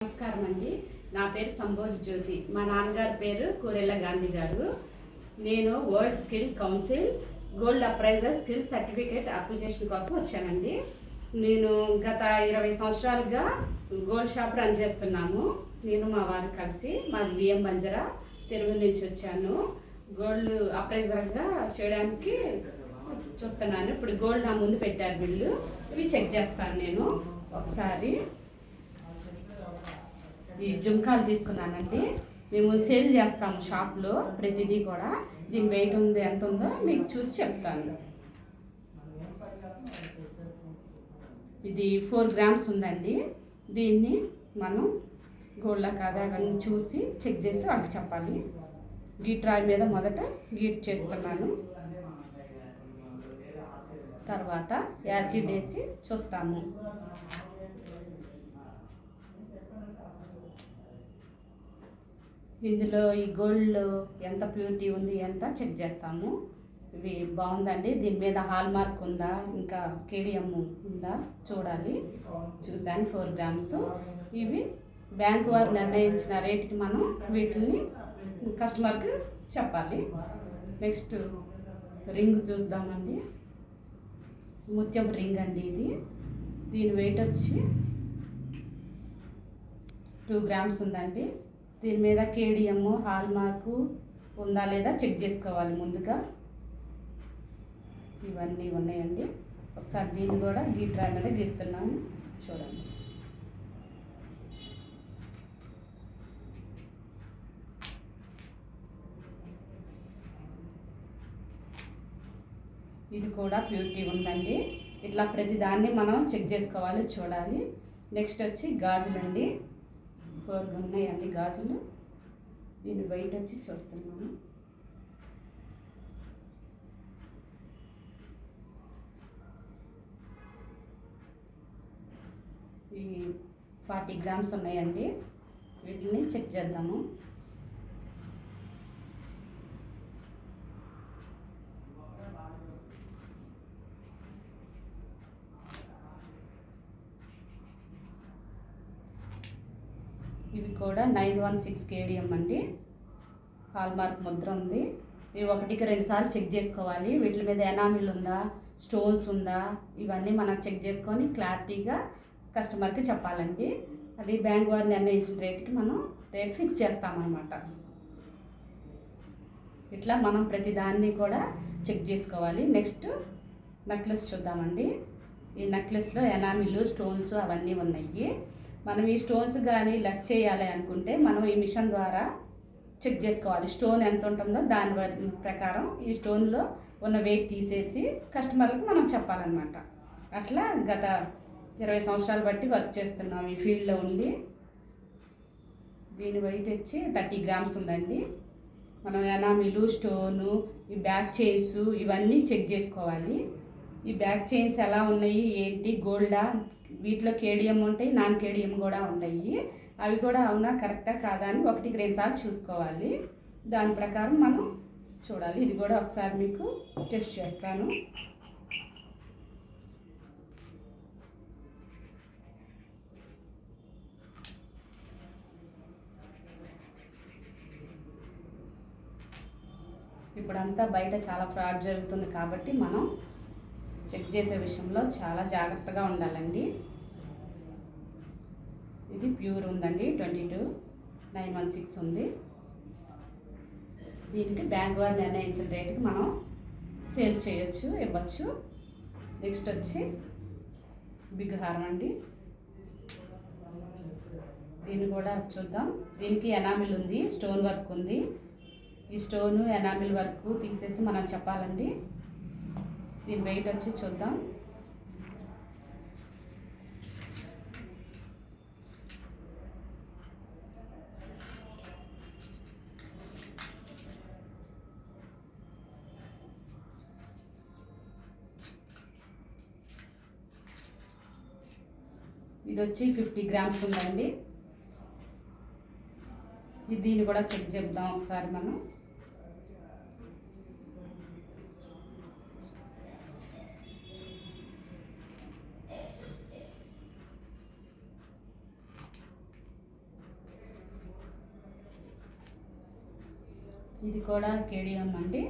నమస్కారం అండి. నా పేరు సంభోజ్ జ్యోతి. మా నాన్నగారి పేరు కూరెళ్ళ గాంధీ గారు. నేను world skill council gold appraiser skill certificate application కోసం వచ్చానండి. నేను గత 20 సంవత్సరాలుగా గోల్డ్ షాప్ రన్ చేస్తున్నాము. నేను మా వారు కలిసి మాది బిఎం బంజరా తెలుగు నుంచి వచ్చాను. గోల్డ్ అప్రైజర్గా చేయడానికి చూస్తున్నాను. ఇప్పుడు గోల్డ్ నా ముందు పెట్టారు బిల్లు. ఇవి చెక్ చేస్తాను నేను ఒకసారి. ఈ జుంకాలు తీసుకున్నానండి. మేము సేల్ చేస్తాము షాప్లో ప్రతిదీ కూడా. దీని వెయిట్ ఉంది ఎంత ఉందో మీకు చూసి చెప్తాను. ఇది 4 గ్రామ్స్ ఉందండి. దీన్ని మనం గోల్డ్లా కాదా అవన్నీ చూసి చెక్ చేసి వాళ్ళకి చెప్పాలి. గీట్ రాయి మీద మొదట గీట్ చేస్తున్నాను. తర్వాత యాసిడ్ వేసి చూస్తాము. ఇందులో ఈ గోల్డ్ ఎంత ప్యూరిటీ ఉంది ఎంత చెక్ చేస్తాము. ఇవి బాగుందండి. దీని మీద హాల్ మార్క్ ఉందా, ఇంకా కేడిఎం ఉందా చూడాలి. చూసాను 4 గ్రామ్స్. ఇవి బ్యాంకు వారు నిర్ణయించిన రేటుకి మనం వీటిని కస్టమర్కి చెప్పాలి. నెక్స్ట్ రింగ్ చూద్దామండి. ముత్యం రింగ్ అండి ఇది. దీని వెయిట్ వచ్చి 2 గ్రామ్స్ ఉందండి. దీని మీద కేడిఎం హాల్ మార్కు ఉందా లేదా చెక్ చేసుకోవాలి ముందుగా. ఇవన్నీ ఉన్నాయండి. ఒకసారి దీన్ని కూడా గీట్ రాయి మీద గీస్తున్నాను చూడండి. ఇది కూడా ప్యూరిటీ ఉందండి. ఇట్లా ప్రతి దాన్ని మనం చెక్ చేసుకోవాలి చూడాలి. నెక్స్ట్ వచ్చి గాజులండి. 4 ఉన్నాయండి గాజులు. దీని వెయిట్ వచ్చి చూస్తున్నాను. ఈ 40 గ్రామ్స్ ఉన్నాయండి. వీటిని చెక్ చేద్దాము. ఇవి కూడా 916 కేడిఎం అండి. హాల్ మార్క్ ముద్ర ఉంది. ఇవి 1కి 2 సార్లు చెక్ చేసుకోవాలి. వీటి మీద ఎనామిల్ ఉందా, స్టోన్స్ ఉందా, ఇవన్నీ మనం చెక్ చేసుకొని క్లారిటీగా కస్టమర్కి చెప్పాలండి. అది బ్యాంక్ వారు నిర్ణయించిన రేట్కి మనం రేట్ ఫిక్స్ చేస్తామన్నమాట. ఇట్లా మనం ప్రతి దాన్ని కూడా చెక్ చేసుకోవాలి. నెక్స్ట్ నెక్లెస్ చూద్దామండి. ఈ నెక్లెస్లో ఎనామిల్ స్టోన్స్ అవన్నీ ఉన్నాయి. మనం ఈ స్టోన్స్ కానీ లెస్ చేయాలి అనుకుంటే మనం ఈ మిషన్ ద్వారా చెక్ చేసుకోవాలి. స్టోన్ ఎంత ఉంటుందో దాని ప్రకారం ఈ స్టోన్లో ఉన్న వెయిట్ తీసేసి కస్టమర్లకు మనం చెప్పాలన్నమాట. అట్లా గత 20 సంవత్సరాలు బట్టి వర్క్ చేస్తున్నాం ఈ ఫీల్డ్లో ఉండి. దీని వెయిట్ వచ్చి 30 గ్రామ్స్ ఉందండి. మనం ఎనామిలు స్టోను ఈ బ్యాక్ చైన్స్ ఇవన్నీ చెక్ చేసుకోవాలి. ఈ బ్యాక్ చైన్స్ ఎలా ఉన్నాయి ఏంటి, గోల్డా, వీటిలో కేడిఎం ఉంటాయి, నాన్ కేడిఎం కూడా ఉంటాయి. అవి కూడా అవునా కరెక్టా కాదా అని 1కి 2 సార్లు చూసుకోవాలి. దాని ప్రకారం మనం చూడాలి. ఇది కూడా ఒకసారి మీకు టెస్ట్ చేస్తాను. ఇప్పుడంతా బయట చాలా ఫ్రాడ్ జరుగుతుంది కాబట్టి మనం చెక్ చేసే విషయంలో చాలా జాగ్రత్తగా ఉండాలండి. ఇది ప్యూర్ ఉందండి. 22,916 ఉంది. దీనికి బ్యాంక్ వారు నిర్ణయించిన రేటుకి మనం సేల్ చేయొచ్చు, ఇవ్వచ్చు. నెక్స్ట్ వచ్చి బిగ్ హారం అండి. దీన్ని కూడా చూద్దాం. దీనికి ఎనామిల్ ఉంది, స్టోన్ వర్క్ ఉంది. ఈ స్టోను ఎనామిల్ వర్క్ తీసేసి మనం చెప్పాలండి. దీని వెయిట్ వచ్చి చూద్దాం. ఇది వచ్చి 50 గ్రామ్స్ ఉందండి. దీన్ని కూడా చెక్ చేద్దాం ఒకసారి మనం. ఇది కూడా కేడిఎం అండి.